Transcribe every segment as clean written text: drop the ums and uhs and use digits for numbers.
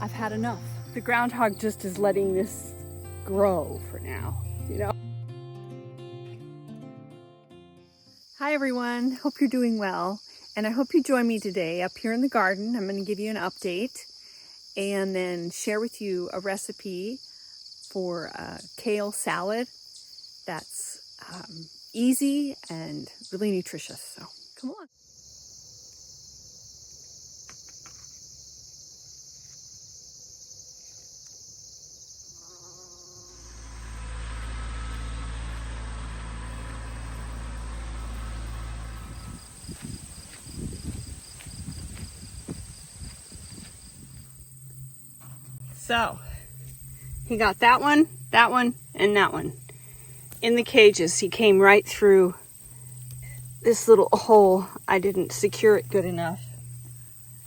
I've had enough. The groundhog just is letting this grow for now, you know? Hi everyone, hope you're doing well. And I hope you join me today up here in the garden. I'm going to give you an update and then share with you a recipe for a kale salad that's easy and really nutritious. So come on. So he got that one, and that one in the cages. He came right through this little hole. I didn't secure it good enough.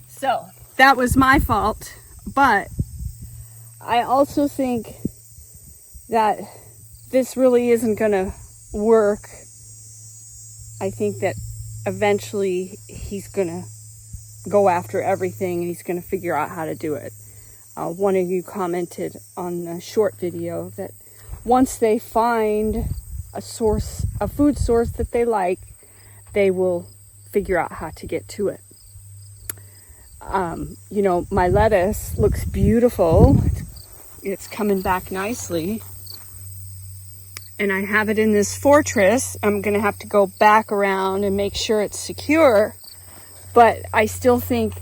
So that was my fault, but I also think that this really isn't gonna work. I think that eventually he's gonna go after everything and he's gonna figure out how to do it. One of you commented on the short video that once they find a food source that they like, they will figure out how to get to it. You know, my lettuce looks beautiful. It's coming back nicely. And I have it in this fortress. I'm going to have to go back around and make sure it's secure. But I still think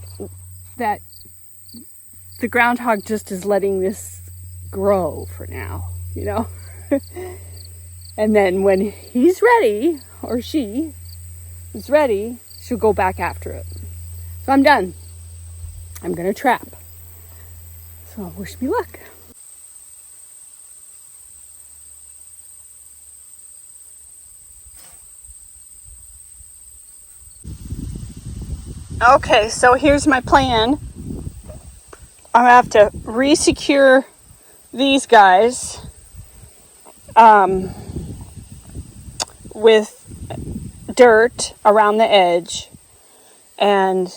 that the groundhog just is letting this grow for now, you know? And then when he's ready, or she is ready, she'll go back after it. So I'm done. I'm going to trap. So wish me luck. Okay, so here's my plan. I have to re-secure these guys with dirt around the edge, and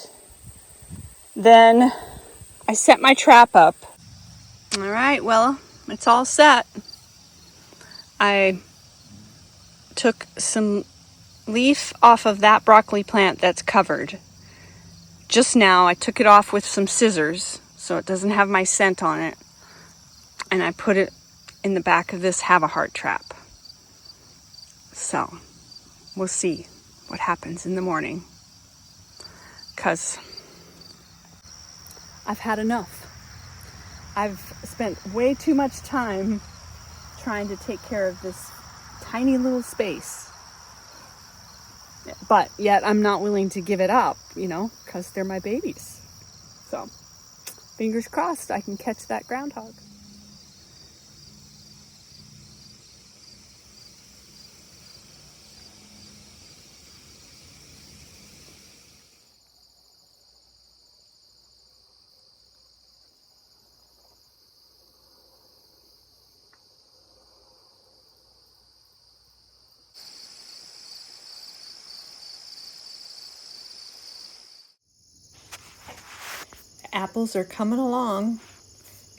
then I set my trap up. All right, well, it's all set. I took some leaf off of that broccoli plant that's covered. Just now I took it off with some scissors so it doesn't have my scent on it, and I put it in the back of this have-a-heart trap. So we'll see what happens in the morning, because I've had enough. I've spent way too much time trying to take care of this tiny little space, but yet I'm not willing to give it up, you know, because they're my babies. So fingers crossed I can catch that groundhog. Apples are coming along,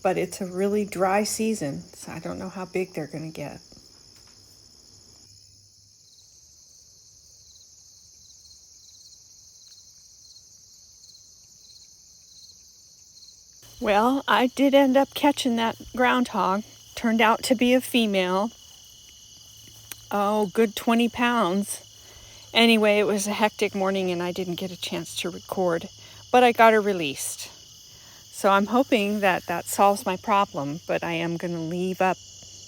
but it's a really dry season, so I don't know how big they're going to get. Well, I did end up catching that groundhog. Turned out to be a female. Oh, good 20 pounds. Anyway, it was a hectic morning and I didn't get a chance to record, but I got her released. So I'm hoping that that solves my problem, but I am going to leave up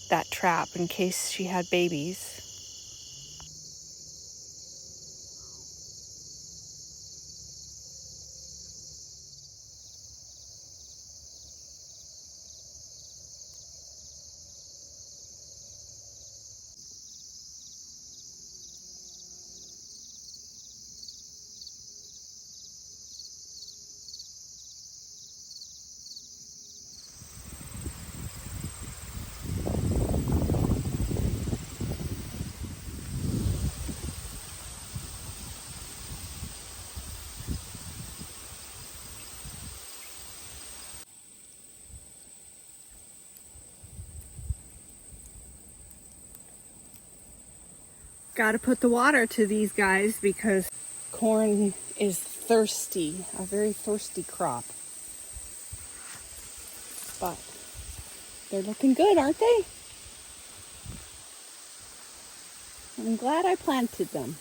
that trap in case she had babies. Got to put the water to these guys because corn is thirsty, a very thirsty crop. But they're looking good, aren't they? I'm glad I planted them.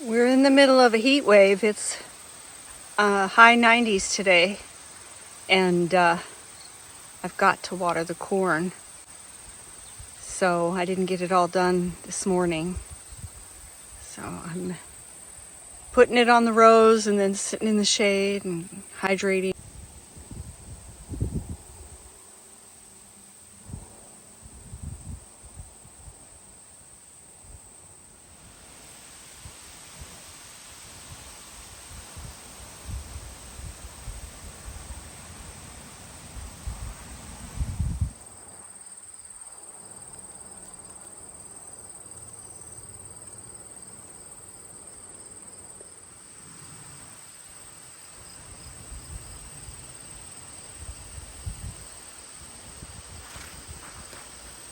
We're in the middle of a heat wave. It's high 90s today, and I've got to water the corn. So I didn't get it all done this morning. So I'm putting it on the rows and then sitting in the shade and hydrating.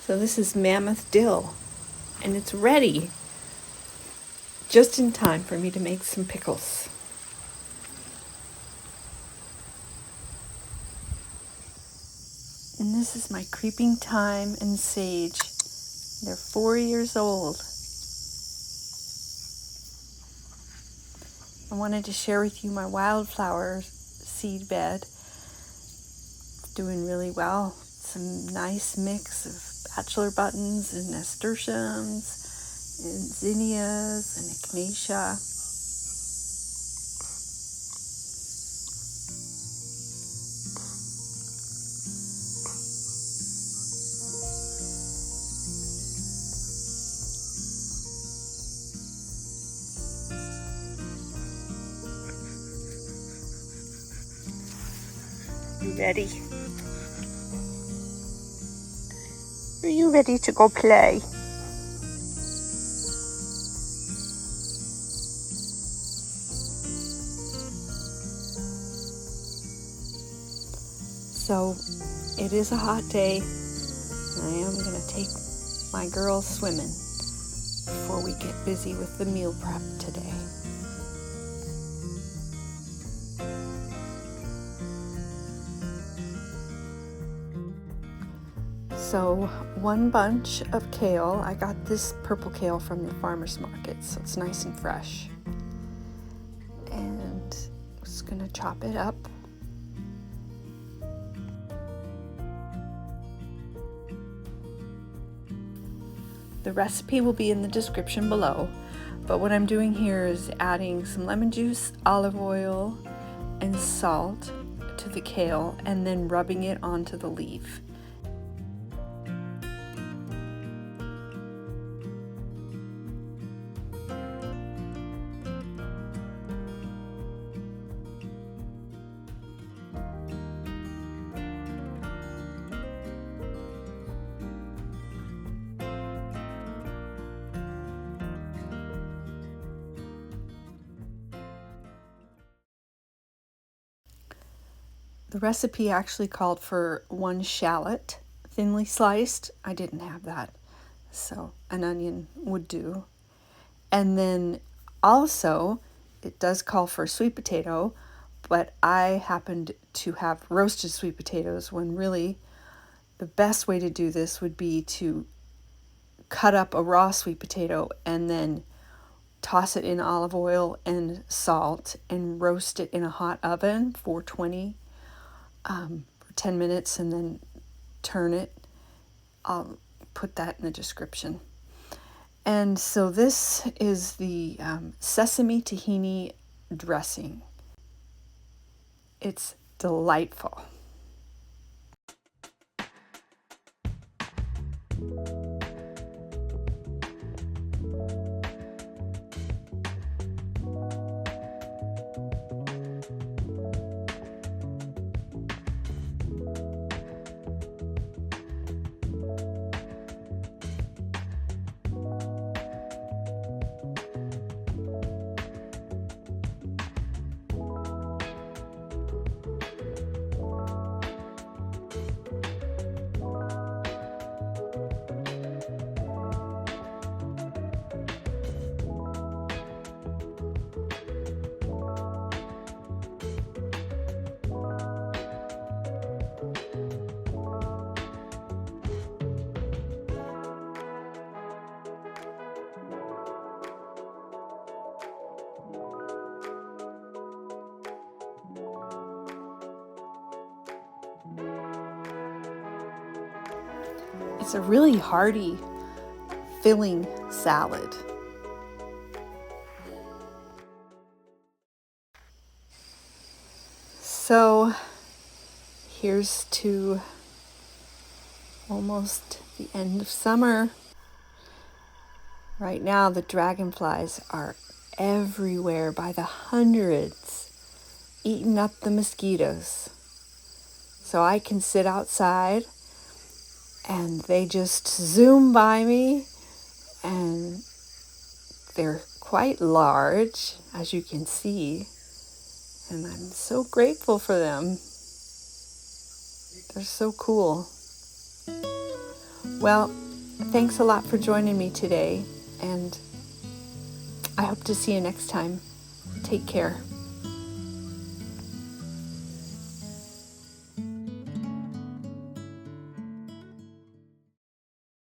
So this is mammoth dill, and it's ready just in time for me to make some pickles. And this is my creeping thyme and sage. They're 4 years old. I wanted to share with you my wildflower seed bed. It's doing really well. Some nice mix of bachelor buttons and nasturtiums and zinnias and echinacea. You ready? Are you ready to go play? So it is a hot day. I am going to take my girls swimming before we get busy with the meal prep today. So one bunch of kale, I got this purple kale from the farmer's market, so it's nice and fresh. And I'm just gonna chop it up. The recipe will be in the description below, but what I'm doing here is adding some lemon juice, olive oil, and salt to the kale, and then rubbing it onto the leaf. The recipe actually called for 1 shallot, thinly sliced. I didn't have that, so an onion would do. And then also, it does call for sweet potato, but I happened to have roasted sweet potatoes when really the best way to do this would be to cut up a raw sweet potato and then toss it in olive oil and salt and roast it in a hot oven for 10 minutes and then turn it. I'll put that in the description. And so this is the sesame tahini dressing. It's delightful. It's a really hearty, filling salad. So here's to almost the end of summer. Right now the dragonflies are everywhere by the hundreds, eating up the mosquitoes. So I can sit outside and they just zoom by me, and they're quite large, as you can see, and I'm so grateful for them. They're so cool. Well, thanks a lot for joining me today, and I hope to see you next time. Take care.